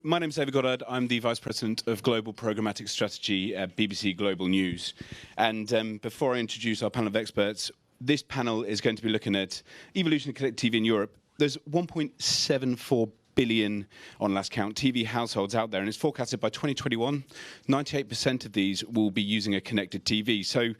My name's David Goddard. I'm the Vice President of Global Programmatic Strategy at BBC Global News. And before I introduce our panel of experts, this panel is going to be looking at evolution of connected TV in Europe. There's 1.74 billion, on last count, TV households out there, and it's forecasted by 2021, 98% of these will be using a connected TV. So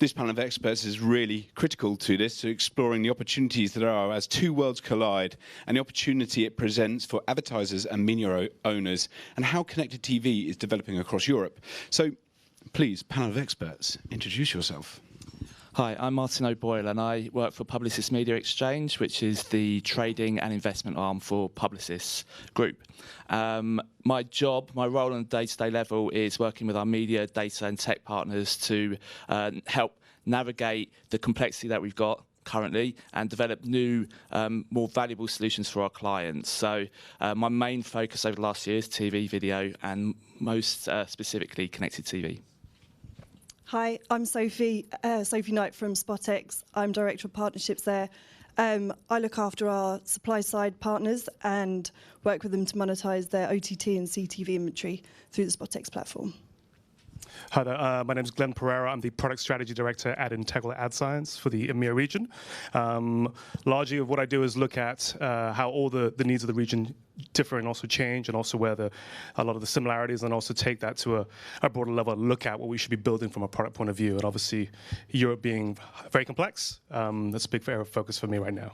this panel of experts is really critical to this, to exploring the opportunities that are as two worlds collide and the opportunity it presents for advertisers and media owners, and how connected TV is developing across Europe. So please, panel of experts, introduce yourself. Hi, I'm Martin O'Boyle and I work for Publicis Media Exchange, which is the trading and investment arm for Publicis Group. My role on a day-to-day level is working with our media, data and tech partners to help navigate the complexity that we've got currently and develop new, more valuable solutions for our clients. So my main focus over the last year is TV, video and most specifically connected TV. Hi, I'm Sophie Knight from SpotX. I'm Director of Partnerships there. I look after our supply side partners and work with them to monetize their OTT and CTV inventory through the SpotX platform. Hi there, my name is Glenn Pereira. I'm the Product Strategy Director at Integral Ad Science for the EMEA region. Largely what I do is look at how all the needs of the region differ and also change, and also where a lot of the similarities, and also take that to a broader level and look at what we should be building from a product point of view. And obviously, Europe being very complex, that's a big area of focus for me right now.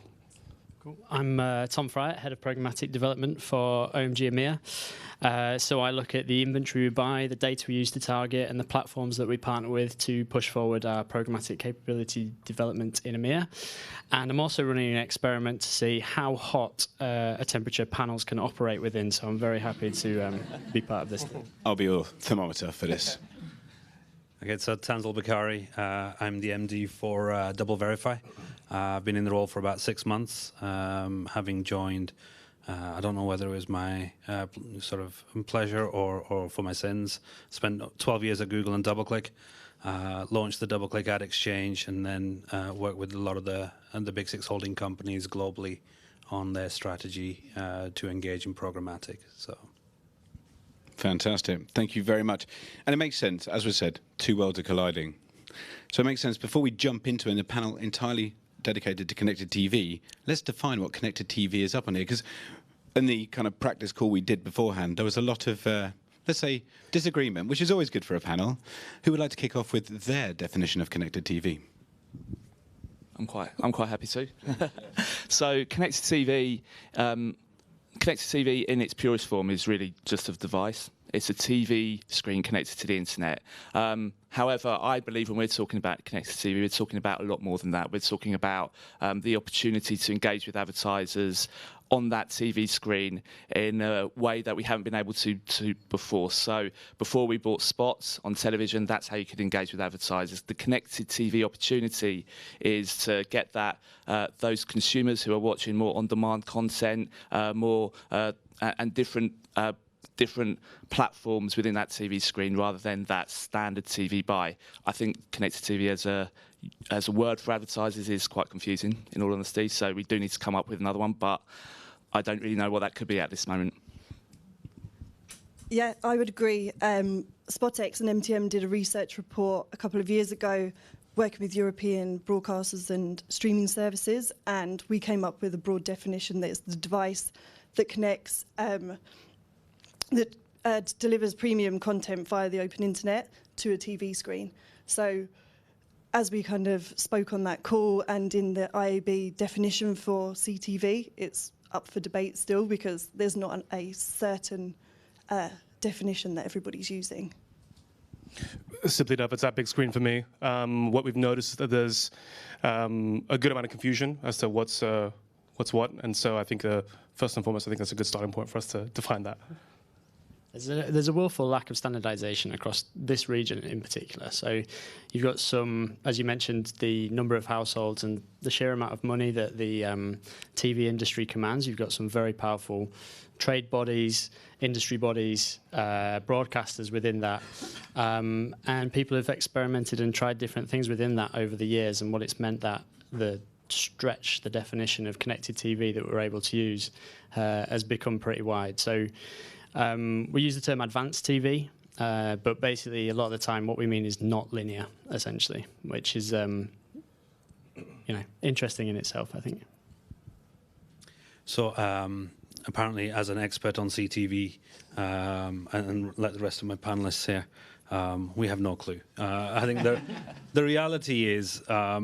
Cool. I'm Tom Fryatt, Head of Programmatic Development for OMG EMEA. So I look at the inventory we buy, the data we use to target, and the platforms that we partner with to push forward our programmatic capability development in EMEA. And I'm also running an experiment to see how hot a temperature panels can operate within, so I'm very happy to be part of this. I'll be your thermometer for this. Okay, so Tanzil Bakari, I'm the MD for Double Verify. I've been in the role for about 6 months, having joined, I don't know whether it was my sort of pleasure or for my sins. Spent 12 years at Google and DoubleClick, launched the DoubleClick Ad Exchange, and then worked with a lot of the big six holding companies globally on their strategy to engage in programmatic. So. Fantastic. Thank you very much. And it makes sense, as we said, two worlds are colliding. So it makes sense, before we jump into a panel entirely dedicated to connected TV, let's define what connected TV is up on here. Because in the kind of practice call we did beforehand, there was a lot of, let's say, disagreement, which is always good for a panel. Who would like to kick off with their definition of connected TV? I'm quite happy to. So connected TV in its purest form is really just a device. It's a TV screen connected to the internet. However, I believe when we're talking about connected TV, we're talking about a lot more than that. We're talking about the opportunity to engage with advertisers on that TV screen in a way that we haven't been able to before. So before we bought spots on television, that's how you could engage with advertisers. The connected TV opportunity is to get that those consumers who are watching more on-demand content, and different platforms within that TV screen rather than that standard TV buy. I think connected TV as a word for advertisers is quite confusing, in all honesty, so we do need to come up with another one, but I don't really know what that could be at this moment. Yeah, I would agree. SpotX and MTM did a research report a couple of years ago working with European broadcasters and streaming services, and we came up with a broad definition that is the device that connects that delivers premium content via the open internet to a TV screen. So as we kind of spoke on that call, and in the IAB definition for CTV, it's up for debate still because there's not a certain definition that everybody's using. Simply enough, it's that big screen for me. What we've noticed is that there's a good amount of confusion as to what's what, and so I think first and foremost, I think that's a good starting point for us to define that. There's a willful lack of standardization across this region in particular. So you've got some, as you mentioned, the number of households and the sheer amount of money that the TV industry commands. You've got some very powerful trade bodies, industry bodies, broadcasters within that. And people have experimented and tried different things within that over the years, and what it's meant that the stretch the definition of connected TV that we're able to use has become pretty wide. So We use the term advanced TV, but basically a lot of the time what we mean is not linear, essentially, which is interesting in itself, I think. So apparently, as an expert on CTV, and let the rest of my panelists here, we have no clue. I think the reality is, I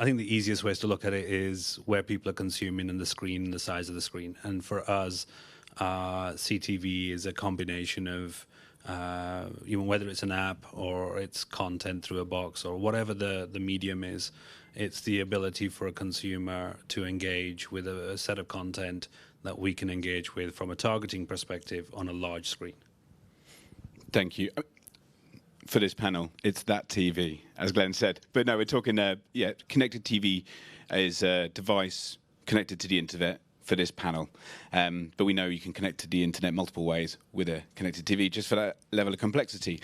think the easiest ways to look at it is where people are consuming and the screen and the size of the screen. And for us, CTV is a combination of whether it's an app or it's content through a box or whatever the medium is. It's the ability for a consumer to engage with a set of content that we can engage with from a targeting perspective on a large screen. Thank you. For this panel, it's that TV, as Glenn said. But no, we're talking, connected TV is a device connected to the internet for this panel. But we know you can connect to the internet multiple ways with a connected TV, just for that level of complexity.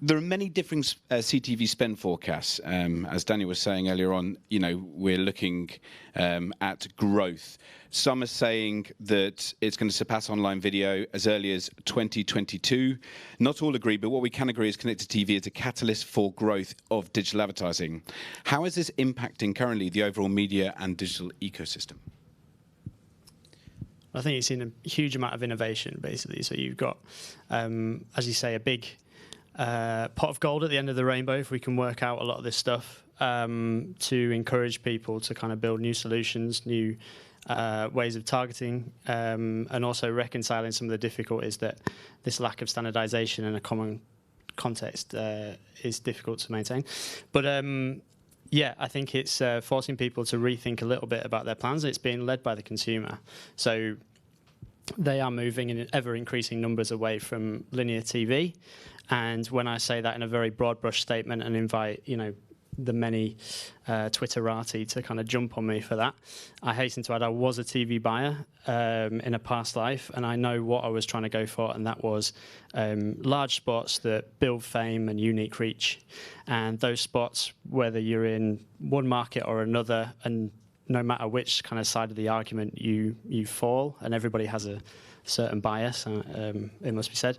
There are many different CTV spend forecasts. As Daniel was saying earlier on, we're looking at growth. Some are saying that it's going to surpass online video as early as 2022. Not all agree, but what we can agree is connected TV is a catalyst for growth of digital advertising. How is this impacting currently the overall media and digital ecosystem? I think it's seen a huge amount of innovation, basically. So you've got, as you say, a big pot of gold at the end of the rainbow if we can work out a lot of this stuff to encourage people to kind of build new solutions, new ways of targeting, and also reconciling some of the difficulties that this lack of standardization in a common context is difficult to maintain. But I think it's forcing people to rethink a little bit about their plans. It's being led by the consumer. So they are moving in ever-increasing numbers away from linear TV. And when I say that in a very broad brush statement and invite, the many Twitterati to kind of jump on me for that, I hasten to add I was a TV buyer in a past life, and I know what I was trying to go for, and that was large spots that build fame and unique reach. And those spots, whether you're in one market or another, and no matter which kind of side of the argument you fall, and everybody has a certain bias, it must be said,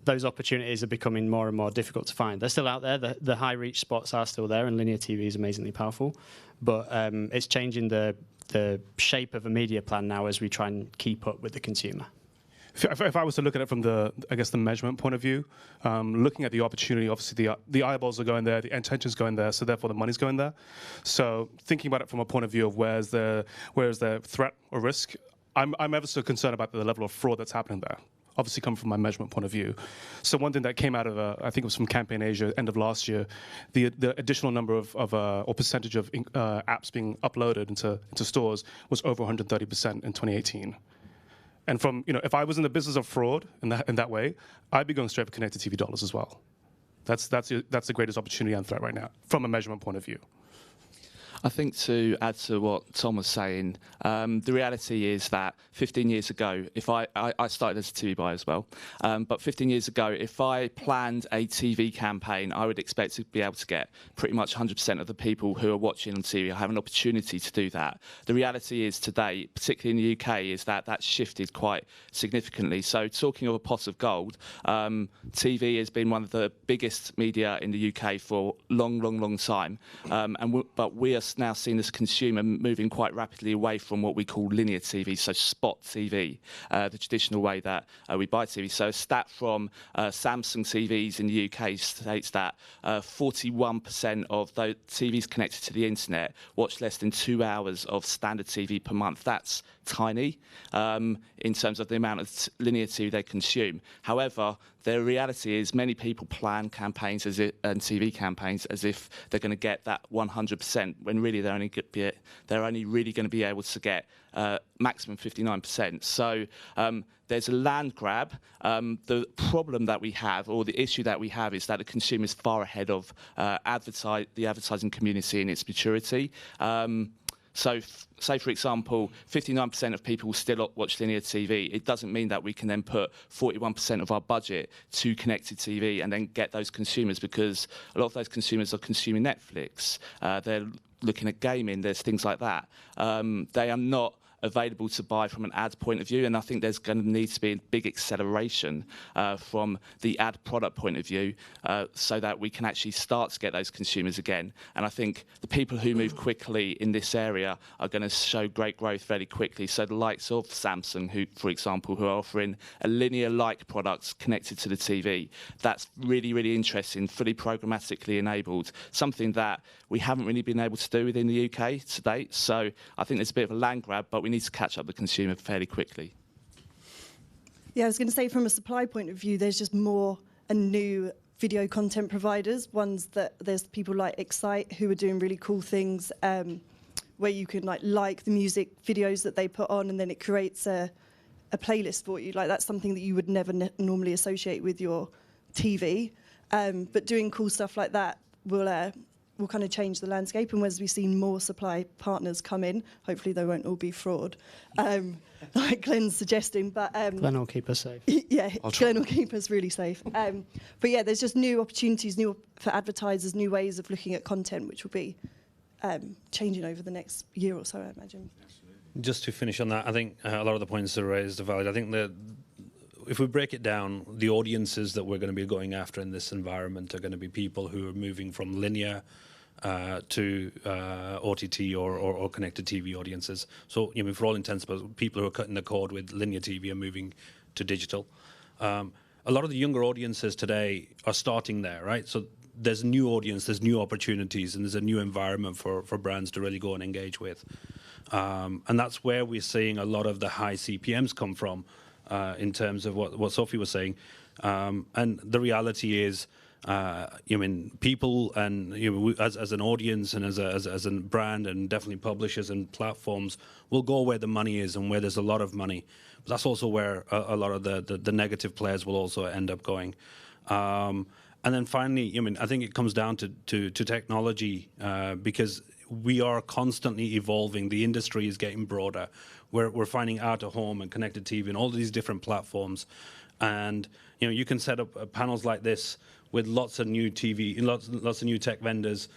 those opportunities are becoming more and more difficult to find. They're still out there. The high reach spots are still there, and linear TV is amazingly powerful. But it's changing the shape of a media plan now as we try and keep up with the consumer. If I was to look at it from the measurement point of view, looking at the opportunity, obviously the eyeballs are going there, the intention's going there, so therefore the money's going there. So thinking about it from a point of view of where's the threat or risk, I'm ever so concerned about the level of fraud that's happening there. Obviously come from my measurement point of view. So one thing that came out of, I think it was from Campaign Asia, end of last year, the additional number of or percentage of apps being uploaded into stores was over 130% in 2018. And from, if I was in the business of fraud in that way, I'd be going straight for connected TV dollars as well. That's the greatest opportunity and threat right now, from a measurement point of view. I think to add to what Tom was saying, the reality is that 15 years ago, if I started as a TV buyer as well, but 15 years ago, if I planned a TV campaign, I would expect to be able to get pretty much 100% of the people who are watching on TV have an opportunity to do that. The reality is today, particularly in the UK, is that that's shifted quite significantly. So talking of a pot of gold, TV has been one of the biggest media in the UK for long time, but we are now seen as a consumer moving quite rapidly away from what we call linear TV, so spot TV, the traditional way that we buy TV. So a stat from Samsung TVs in the UK states that 41% of those TVs connected to the internet watch less than 2 hours of standard TV per month. That's tiny in terms of the amount of linear TV they consume. However, the reality is many people plan campaigns and TV campaigns as if they're going to get that 100%, when really they're only really going to be able to get maximum 59%. So there's a land grab. The problem that we have, or the issue that we have, is that the consumer is far ahead of the advertising community in its maturity. So, say for example, 59% of people still watch linear TV. It doesn't mean that we can then put 41% of our budget to connected TV and then get those consumers, because a lot of those consumers are consuming Netflix. They're looking at gaming. There's things like that. They are not available to buy from an ad point of view, and I think there's going to need to be a big acceleration from the ad product point of view so that we can actually start to get those consumers again. And I think the people who move quickly in this area are going to show great growth very quickly. So the likes of Samsung, who, for example, who are offering a linear-like product connected to the TV, that's really, really interesting, fully programmatically enabled, something that we haven't really been able to do within the UK to date. So I think there's a bit of a land grab, but we need to catch up the consumer fairly quickly. Yeah, I was going to say from a supply point of view, there's just more and new video content providers. Ones that there's people like Excite who are doing really cool things where you can like the music videos that they put on, and then it creates a playlist for you. Like that's something that you would never normally associate with your TV. But doing cool stuff like that will kind of change the landscape, and as we see more supply partners come in, hopefully they won't all be fraud, like Glenn's suggesting. But Glenn will keep us safe. Yeah, Glenn will keep us really safe. But yeah, there's just new opportunities, for advertisers, new ways of looking at content, which will be changing over the next year or so, I imagine. Just to finish on that, I think a lot of the points that are raised are valid. I think that if we break it down, the audiences that we're going to be going after in this environment are going to be people who are moving from linear to OTT or connected TV audiences. So, for all intents and purposes, people who are cutting the cord with linear TV are moving to digital. A lot of the younger audiences today are starting there, right? So there's a new audience, there's new opportunities, and there's a new environment for brands to really go and engage with. And that's where we're seeing a lot of the high CPMs come from. In terms of what Sophie was saying, and the reality is, people and as an audience and as a brand, and definitely publishers and platforms will go where the money is and where there's a lot of money. But that's also where a lot of the negative players will also end up going. And then finally, I think it comes down to technology because we are constantly evolving. The industry is getting broader. We're finding out of home and connected TV and all these different platforms, and you can set up panels like this with lots of new TV, lots of new tech vendors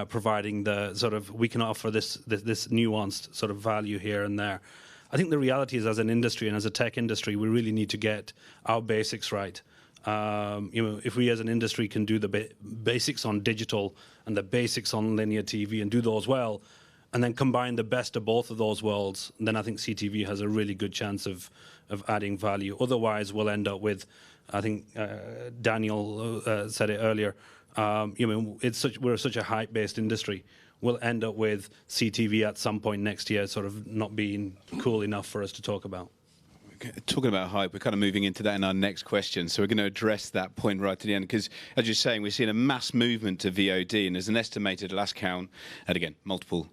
providing the sort of, we can offer this nuanced sort of value here and there. I think the reality is, as an industry and as a tech industry, we really need to get our basics right. If we as an industry can do the basics on digital and the basics on linear TV and do those well, and then combine the best of both of those worlds, then I think CTV has a really good chance of adding value. Otherwise, we'll end up with, I think Daniel said it earlier, we're such a hype-based industry. We'll end up with CTV at some point next year sort of not being cool enough for us to talk about. Talking about hype, we're kind of moving into that in our next question. So we're going to address that point right at the end, because as you're saying, we're seeing a mass movement to VOD, and there's an estimated last count, and again, multiple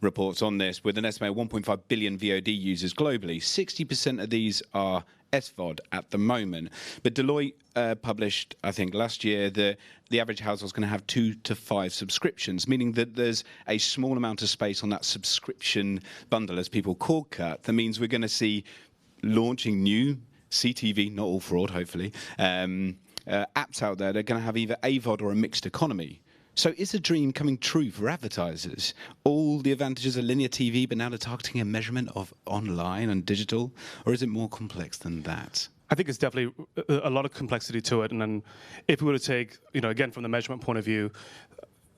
reports on this, with an estimated 1.5 billion VOD users globally. 60% of these are SVOD at the moment. But Deloitte published, I think, last year that the average household is going to have 2 to 5 subscriptions, meaning that there's a small amount of space on that subscription bundle as people cord cut. That means we're going to see launching new CTV, not all fraud, hopefully, apps out there that are going to have either AVOD or a mixed economy. So is the dream coming true for advertisers? All the advantages of linear TV, but now they're targeting a measurement of online and digital? Or is it more complex than that? I think it's definitely a lot of complexity to it. And then if we were to take, again, from the measurement point of view,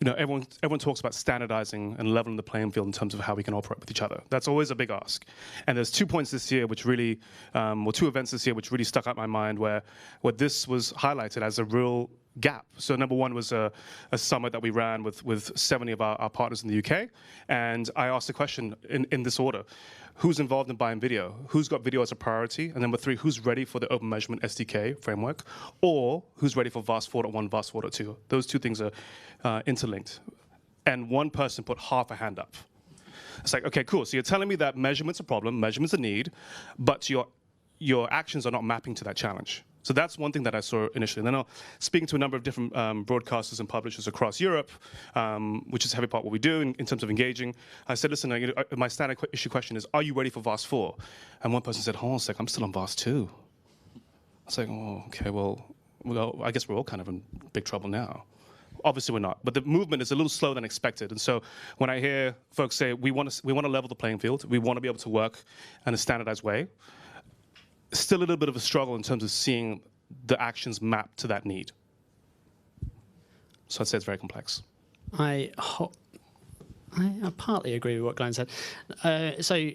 everyone talks about standardizing and leveling the playing field in terms of how we can operate with each other. That's always a big ask. And there's 2 points this year which really, or 2 events this year which really stuck out in my mind where this was highlighted as a real gap. So number one was a summit that we ran with 70 of our partners in the UK. And I asked the question in this order: who's involved in buying video? Who's got video as a priority? And number 3, who's ready for the Open Measurement SDK framework? Or who's ready for VAST 4.1, VAST 4.2? Those 2 things are interlinked. And one person put half a hand up. It's like, okay, cool. So you're telling me that measurement's a problem, measurement's a need, but your actions are not mapping to that challenge. So that's one thing that I saw initially. And then speaking to a number of different broadcasters and publishers across Europe, which is a heavy part of what we do in terms of engaging, I said, listen, my standard issue question is, are you ready for VAST 4? And one person said, hold on a sec, I'm still on VAST 2. I was like, oh, okay, well, I guess we're all kind of in big trouble now. Obviously, we're not. But the movement is a little slower than expected. And so when I hear folks say we want to level the playing field, we want to be able to work in a standardized way, still a little bit of a struggle in terms of seeing the actions mapped to that need. So I'd say it's very complex. I partly agree with what Glenn said. So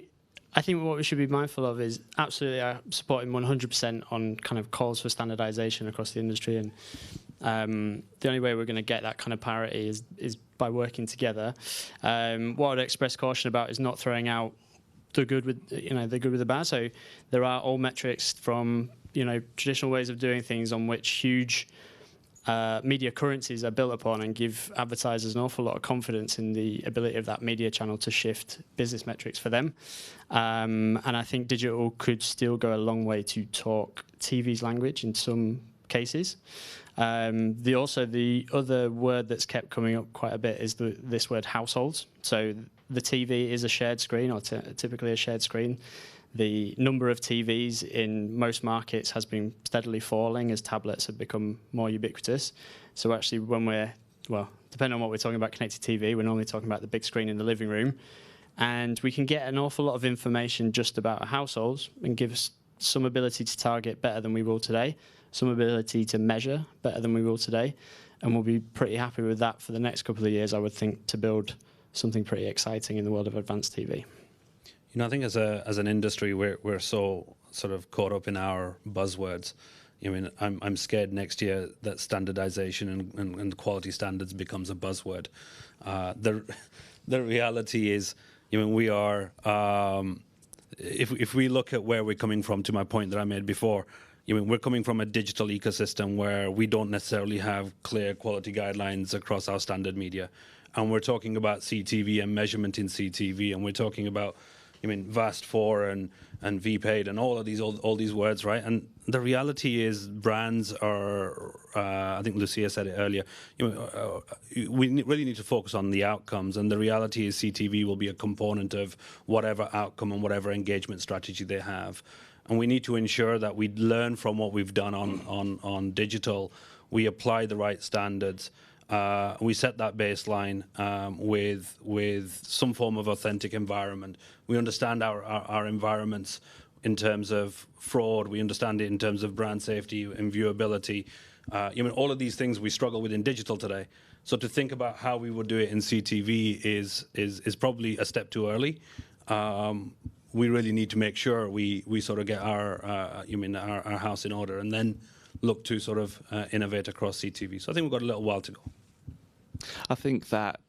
I think what we should be mindful of is absolutely supporting 100% on kind of calls for standardization across the industry. And the only way we're going to get that kind of parity is by working together. What I'd express caution about is not throwing out the good with the bad. So there are all metrics from traditional ways of doing things on which huge media currencies are built upon and give advertisers an awful lot of confidence in the ability of that media channel to shift business metrics for them. And I think digital could still go a long way to talk TV's language in some cases. The other word that's kept coming up quite a bit is this word households. So the TV is a shared screen, or typically a shared screen. The number of TVs in most markets has been steadily falling as tablets have become more ubiquitous. So actually depending on what we're talking about connected TV, we're normally talking about the big screen in the living room. And we can get an awful lot of information just about households and give us some ability to target better than we will today, some ability to measure better than we will today. And we'll be pretty happy with that for the next couple of years, I would think, to build something pretty exciting in the world of advanced TV. I think as an industry, we're so sort of caught up in our buzzwords. I'm scared next year that standardization and quality standards becomes a buzzword. The reality is, we are. If we look at where we're coming from, to my point that I made before, we're coming from a digital ecosystem where we don't necessarily have clear quality guidelines across our standard media, and we're talking about CTV and measurement in CTV, and we're talking about VAST4 and VPaid and all these words, right? And the reality is brands are, I think Lucia said it earlier, we really need to focus on the outcomes. And the reality is CTV will be a component of whatever outcome and whatever engagement strategy they have. And we need to ensure that we learn from what we've done on digital. We apply the right standards. We set that baseline with some form of authentic environment. We understand our environments in terms of fraud. We understand it in terms of brand safety and viewability. All of these things we struggle with in digital today. So to think about how we would do it in CTV is probably a step too early. We really need to make sure we sort of get our house in order and then look to sort of innovate across CTV. So I think we've got a little while to go. I think that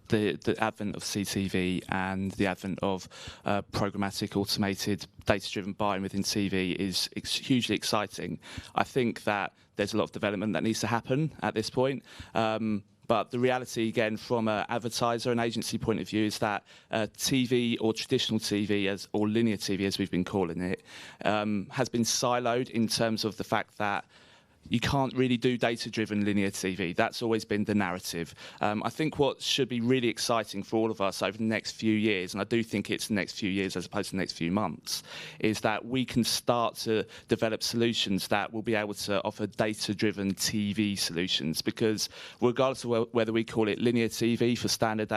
the advent of CTV and the advent of programmatic, automated, data-driven buying within TV is hugely exciting. I think that there's a lot of development that needs to happen at this point. But the reality, again, from an advertiser and agency point of view, is that TV, or traditional TV, or linear TV, as we've been calling it, has been siloed in terms of the fact that you can't really do data-driven linear TV. That's always been the narrative. I think what should be really exciting for all of us over the next few years, and I do think it's the next few years as opposed to the next few months, is that we can start to develop solutions that will be able to offer data-driven TV solutions. Because regardless of whether we call it linear TV for standard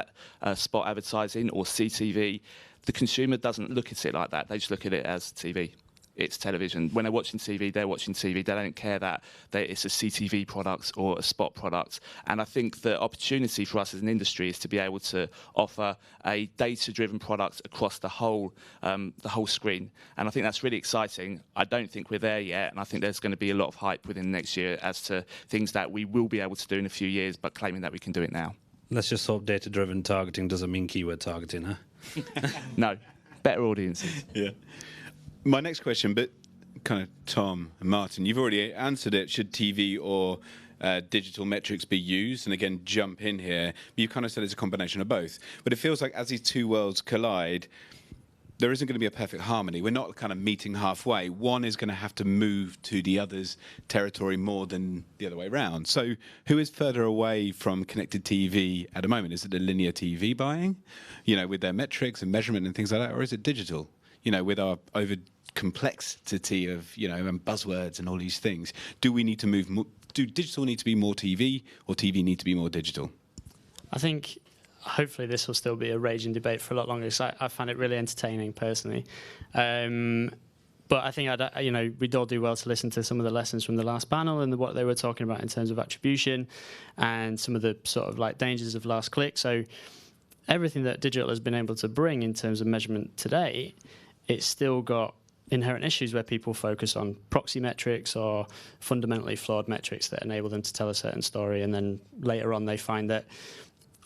spot advertising or CTV, the consumer doesn't look at it like that. They just look at it as TV. It's television. When they're watching TV, they're watching TV. They don't care that it's a CTV product or a spot product. And I think the opportunity for us as an industry is to be able to offer a data-driven product across the whole screen. And I think that's really exciting. I don't think we're there yet, and I think there's going to be a lot of hype within next year as to things that we will be able to do in a few years, but claiming that we can do it now. Let's just hope data-driven targeting doesn't mean keyword targeting, huh? No, better audiences. Yeah. My next question, but kind of Tom and Martin, you've already answered it. Should TV or digital metrics be used? And again, jump in here. But you kind of said it's a combination of both. But it feels like as these two worlds collide, there isn't going to be a perfect harmony. We're not kind of meeting halfway. One is going to have to move to the other's territory more than the other way around. So who is further away from connected TV at the moment? Is it the linear TV buying, with their metrics and measurement and things like that? Or is it digital, with our over complexity of, and buzzwords and all these things? Do we need to move do digital need to be more TV, or TV need to be more digital? I think hopefully this will still be a raging debate for a lot longer, because I find it really entertaining personally. But I think we'd all do well to listen to some of the lessons from the last panel and what they were talking about in terms of attribution and some of the sort of like dangers of last click. So everything that digital has been able to bring in terms of measurement today, it's still got inherent issues where people focus on proxy metrics or fundamentally flawed metrics that enable them to tell a certain story, and then later on they find that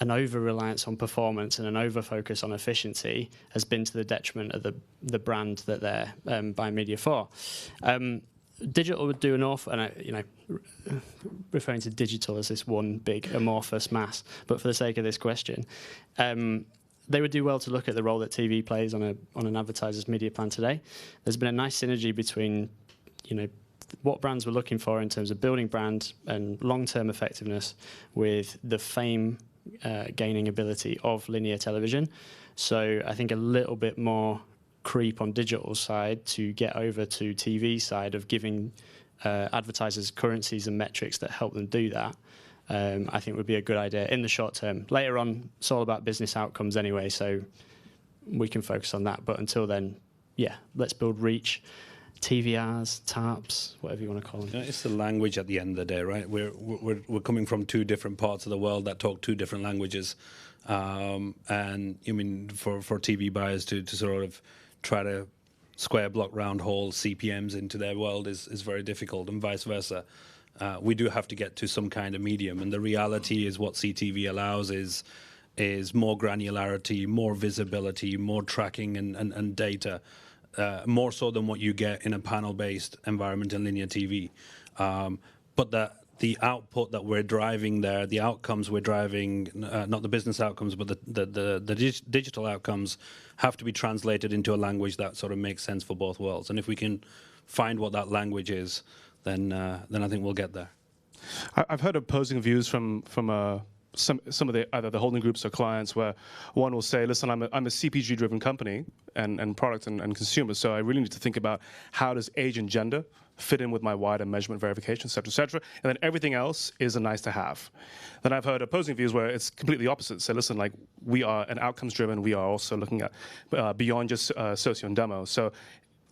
an over-reliance on performance and an over-focus on efficiency has been to the detriment of the brand that they're buying media for. Digital would do an awful, and referring to digital as this one big amorphous mass, but for the sake of this question, they would do well to look at the role that TV plays on an advertiser's media plan today. There's been a nice synergy between, what brands were looking for in terms of building brand and long-term effectiveness with the fame gaining ability of linear television. So I think a little bit more creep on digital side to get over to TV side of giving advertisers currencies and metrics that help them do that, I think would be a good idea in the short term. Later on, it's all about business outcomes anyway, so we can focus on that. But until then, yeah, let's build reach. TVRs, TARPs, whatever you want to call them. It's the language at the end of the day, right? We're coming from two different parts of the world that talk two different languages, and I mean for TV buyers to sort of try to square block round hole CPMs into their world is very difficult, and vice versa. We do have to get to some kind of medium, and the reality is what CTV allows is more granularity, more visibility, more tracking and data. More so than what you get in a panel-based environment in linear TV. But the output that we're driving there, the outcomes we're driving, not the business outcomes, but the digital outcomes have to be translated into a language that sort of makes sense for both worlds. And if we can find what that language is, then I think we'll get there. I've heard opposing views from some of the either the holding groups or clients, where one will say, listen, I'm a CPG driven company and product and consumer, so I really need to think about how does age and gender fit in with my wider measurement verification, et cetera, and then everything else is a nice to have. Then I've heard opposing views where it's completely opposite. So listen, like, we are an outcomes driven, we are also looking at beyond just socio and demo. So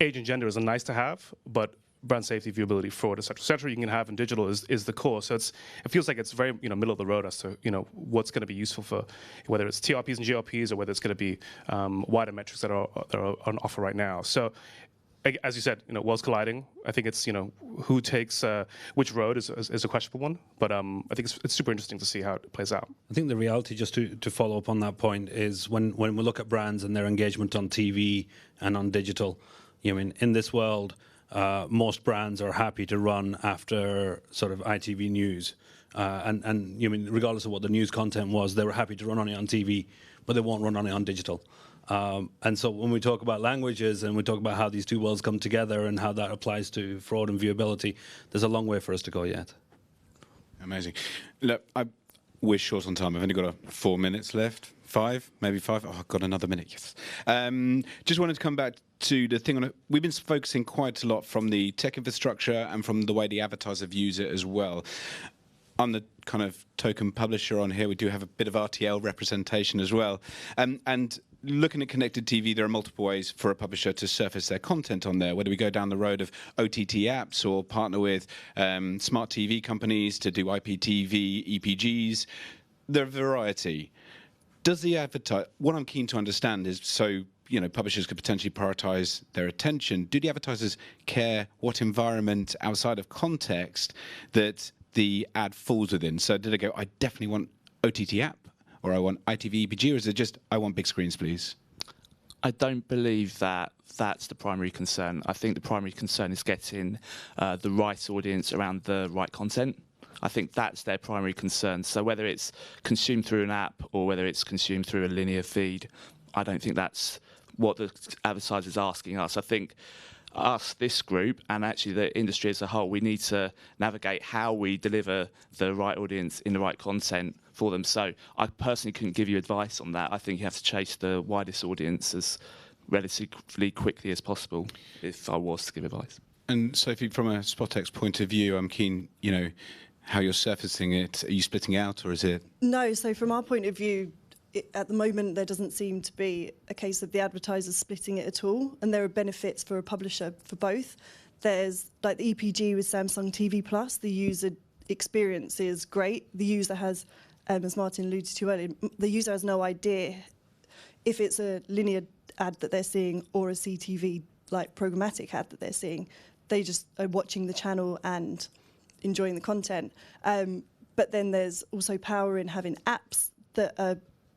age and gender is a nice to have, but brand safety, viewability, fraud, et cetera, you can have in digital is the core. So it feels like it's very middle of the road as to what's going to be useful for whether it's TRPs and GRPs or whether it's going to be wider metrics that are on offer right now. So as you said, worlds colliding. I think it's who takes which road is a questionable one, but I think it's super interesting to see how it plays out. I think the reality, just to follow up on that point, is when we look at brands and their engagement on TV and on digital, in this world. Most brands are happy to run after sort of ITV news, and regardless of what the news content was, they were happy to run on it on TV, but they won't run on it on digital. And so when we talk about languages and we talk about how these two worlds come together and how that applies to fraud and viewability, there's a long way for us to go yet. Amazing. Look, we're short on time. I've only got 4 minutes left. 5, maybe 5. Oh, I've got another minute. Yes. Just wanted to come back to the thing on it. We've been focusing quite a lot from the tech infrastructure and from the way the advertiser views it as well. I'm the kind of token publisher on here. We do have a bit of RTL representation as well. And looking at connected TV, there are multiple ways for a publisher to surface their content on there, whether we go down the road of OTT apps or partner with smart TV companies to do IPTV, EPGs. There are a variety. Does the what I'm keen to understand is, so publishers could potentially prioritize their attention. Do the advertisers care what environment outside of context that the ad falls within? So do they go, I definitely want OTT app, or I want ITV EPG, or is it just, I want big screens, please? I don't believe that that's the primary concern. I think the primary concern is getting the right audience around the right content. I think that's their primary concern. So whether it's consumed through an app or whether it's consumed through a linear feed, I don't think that's what the advertiser's asking us. I think us, this group, and actually the industry as a whole, we need to navigate how we deliver the right audience in the right content for them. So I personally couldn't give you advice on that. I think you have to chase the widest audience as relatively quickly as possible if I was to give advice. And Sophie, from a SpotX point of view, I'm keen, how you're surfacing it? Are you splitting out, or is it? No, so from our point of view, at the moment, there doesn't seem to be a case of the advertisers splitting it at all, and there are benefits for a publisher for both. There's like the EPG with Samsung TV Plus, the user experience is great. The user has, as Martin alluded to earlier, the user has no idea if it's a linear ad that they're seeing or a CTV like programmatic ad that they're seeing. They just are watching the channel and enjoying the content. But then there's also power in having apps that are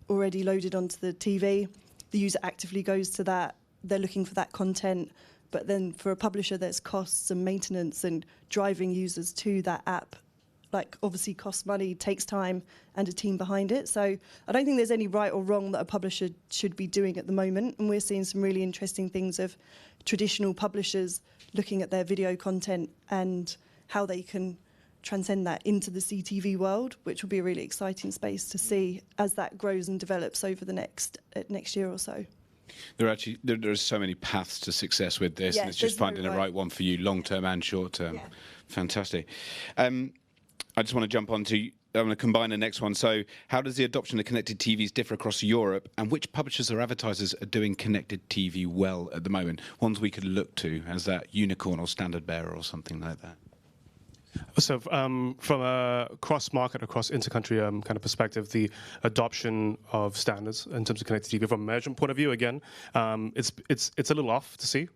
already loaded onto the TV. The user actively goes to that. They're looking for that content. But then for a publisher, there's costs and maintenance and driving users to that app. Like, obviously costs money, takes time, and a team behind it. So I don't think there's any right or wrong that a publisher should be doing at the moment. And we're seeing some really interesting things of traditional publishers looking at their video content and how they can transcend that into the CTV world, which will be a really exciting space to see as that grows and develops over the next year or so. There are so many paths to success with this, and it's just finding the right one for you, long term and short term. Yeah. Fantastic. I just want to jump on to, I'm going to combine the next one. So how does the adoption of connected TVs differ across Europe, and which publishers or advertisers are doing connected TV well at the moment? Ones we could look to as that unicorn or standard bearer or something like that. So from a cross-market, across inter-country kind of perspective, the adoption of standards in terms of connected TV from a management point of view, again, it's a little off to see.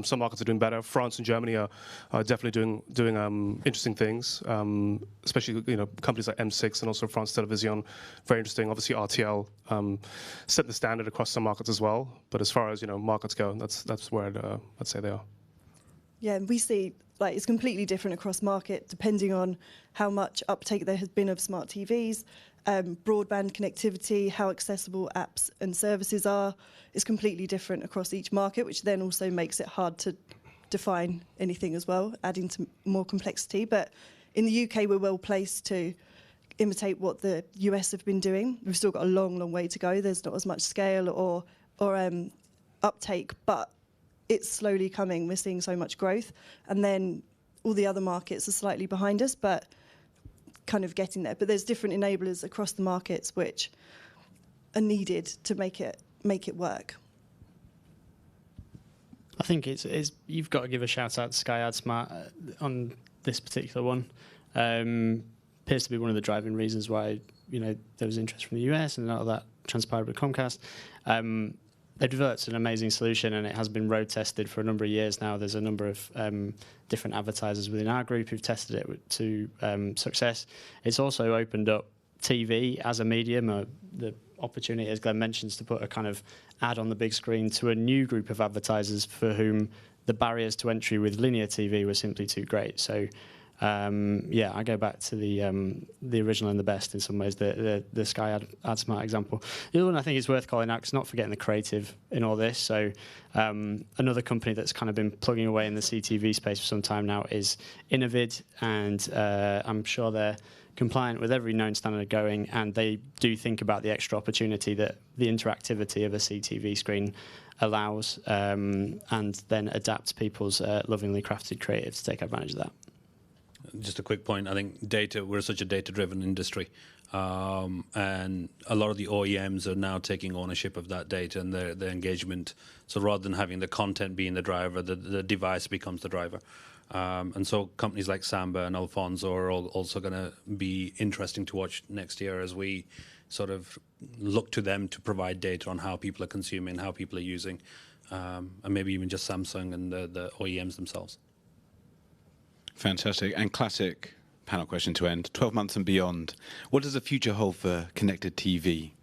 Some markets are doing better. France and Germany are definitely doing interesting things, especially companies like M6 and also France Television. Very interesting. Obviously, RTL set the standard across some markets as well. But as far as markets go, that's where I'd say they are. Yeah, we see it's completely different across market depending on how much uptake there has been of smart TVs, broadband connectivity, how accessible apps and services are. Is completely different across each market, which then also makes it hard to define anything as well, adding to more complexity. But in the UK, we're well placed to imitate what the US have been doing. We've still got a long, long way to go. There's not as much scale or uptake, but it's slowly coming. We're seeing so much growth. And then all the other markets are slightly behind us, but kind of getting there. But there's different enablers across the markets which are needed to make it work. I think it's you've got to give a shout out to Sky AdSmart on this particular one. Appears to be one of the driving reasons why there was interest from the US, and a lot of that transpired with Comcast. They've developed an amazing solution, and it has been road tested for a number of years now. There's a number of different advertisers within our group who've tested it to success. It's also opened up TV as a medium, the opportunity, as Glenn mentions, to put a kind of ad on the big screen to a new group of advertisers for whom the barriers to entry with linear TV were simply too great. So, I go back to the original and the best in some ways, the Sky AdSmart example. The other one I think is worth calling out, 'cause not forgetting the creative in all this. So another company that's kind of been plugging away in the CTV space for some time now is Innovid, and I'm sure they're compliant with every known standard going, and they do think about the extra opportunity that the interactivity of a CTV screen allows, and then adapts people's lovingly crafted creative to take advantage of that. Just a quick point. I think we're such a data-driven industry, and a lot of the OEMs are now taking ownership of that data and their engagement. So rather than having the content being the driver, the device becomes the driver. And so companies like Samba and Alfonso are also going to be interesting to watch next year as we sort of look to them to provide data on how people are consuming, how people are using, and maybe even just Samsung and the OEMs themselves. Fantastic. And classic panel question to end. 12 months and beyond. What does the future hold for connected TV?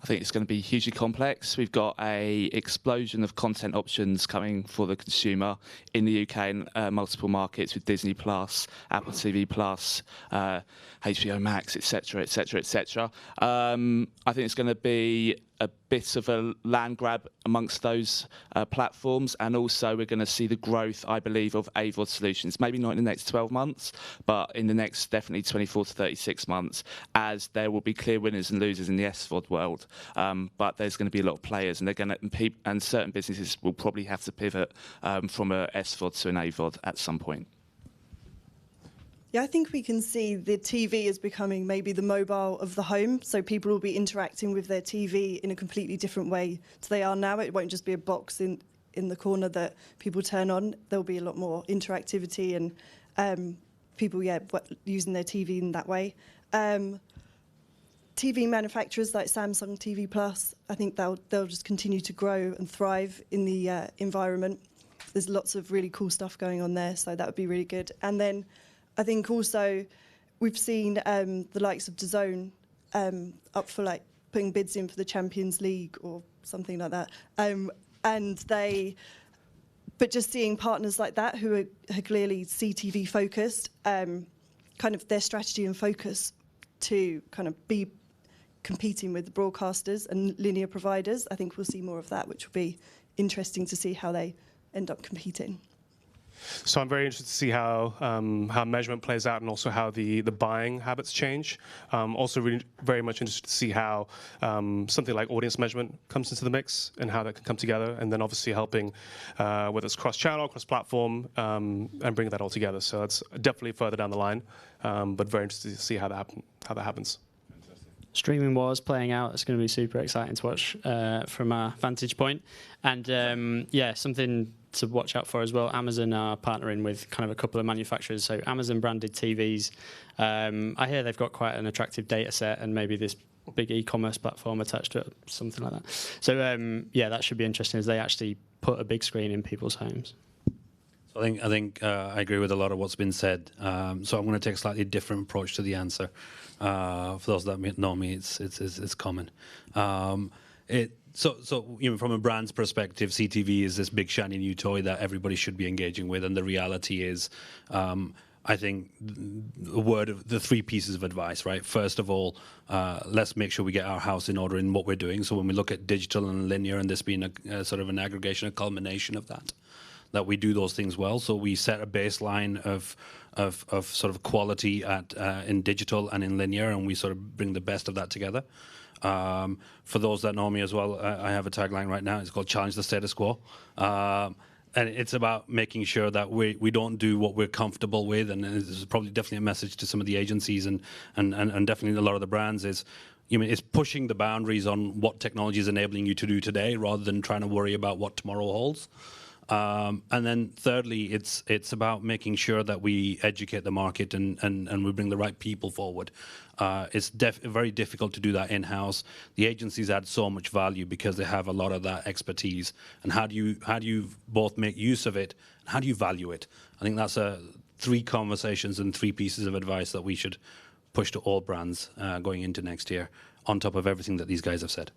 I think it's going to be hugely complex. We've got an explosion of content options coming for the consumer in the UK and multiple markets with Disney Plus, Apple TV Plus, HBO Max, etc., etc., etc. I think it's going to be a bit of a land grab amongst those platforms, and also we're going to see the growth, I believe, of AVOD solutions. Maybe not in the next 12 months, but in the next definitely 24 to 36 months, as there will be clear winners and losers in the SVOD world. But there's going to be a lot of players, and they're going to, and certain businesses will probably have to pivot from a SVOD to an AVOD at some point. Yeah, I think we can see the TV is becoming maybe the mobile of the home. So people will be interacting with their TV in a completely different way to they are now. It won't just be a box in the corner that people turn on. There'll be a lot more interactivity and people, using their TV in that way. TV manufacturers like Samsung TV Plus, I think they'll just continue to grow and thrive in the environment. There's lots of really cool stuff going on there, so that would be really good. And then I think also we've seen the likes of DAZN up for like putting bids in for the Champions League or something like that. But just seeing partners like that who are clearly CTV focused, kind of their strategy and focus to kind of be competing with the broadcasters and linear providers, I think we'll see more of that, which will be interesting to see how they end up competing. So I'm very interested to see how measurement plays out and also how the buying habits change. Also really very much interested to see how something like audience measurement comes into the mix and how that can come together, and then obviously helping whether it's cross-channel, cross-platform, and bringing that all together. So that's definitely further down the line, but very interested to see how that happens. Streaming wars playing out. It's going to be super exciting to watch from our vantage point. And something to watch out for as well. Amazon are partnering with kind of a couple of manufacturers. So Amazon branded TVs. I hear they've got quite an attractive data set and maybe this big e-commerce platform attached to it, something like that. So that should be interesting as they actually put a big screen in people's homes. So I think I agree with a lot of what's been said. So I'm going to take a slightly different approach to the answer. For those that know me, it's common. So from a brand's perspective, CTV is this big shiny new toy that everybody should be engaging with, and the reality is, I think the three pieces of advice, right? First of all, let's make sure we get our house in order in what we're doing. So when we look at digital and linear, and this being a sort of an aggregation, a culmination of that we do those things well. So we set a baseline of sort of quality in digital and in linear, and we sort of bring the best of that together. For those that know me as well, I have a tagline right now. It's called "Challenge the Status Quo," and it's about making sure that we don't do what we're comfortable with. And this is probably definitely a message to some of the agencies and definitely a lot of the brands is. It's pushing the boundaries on what technology is enabling you to do today, rather than trying to worry about what tomorrow holds. And then thirdly, it's about making sure that we educate the market and we bring the right people forward. It's very difficult to do that in-house. The agencies add so much value because they have a lot of that expertise. And how do you both make use of it? And how do you value it? I think that's three conversations and three pieces of advice that we should push to all brands going into next year, on top of everything that these guys have said.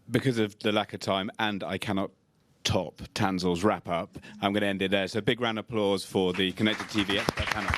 Because of the lack of time, and I cannot top Tansel's wrap-up, I'm going to end it there. So big round of applause for the Connected TV Expert panel.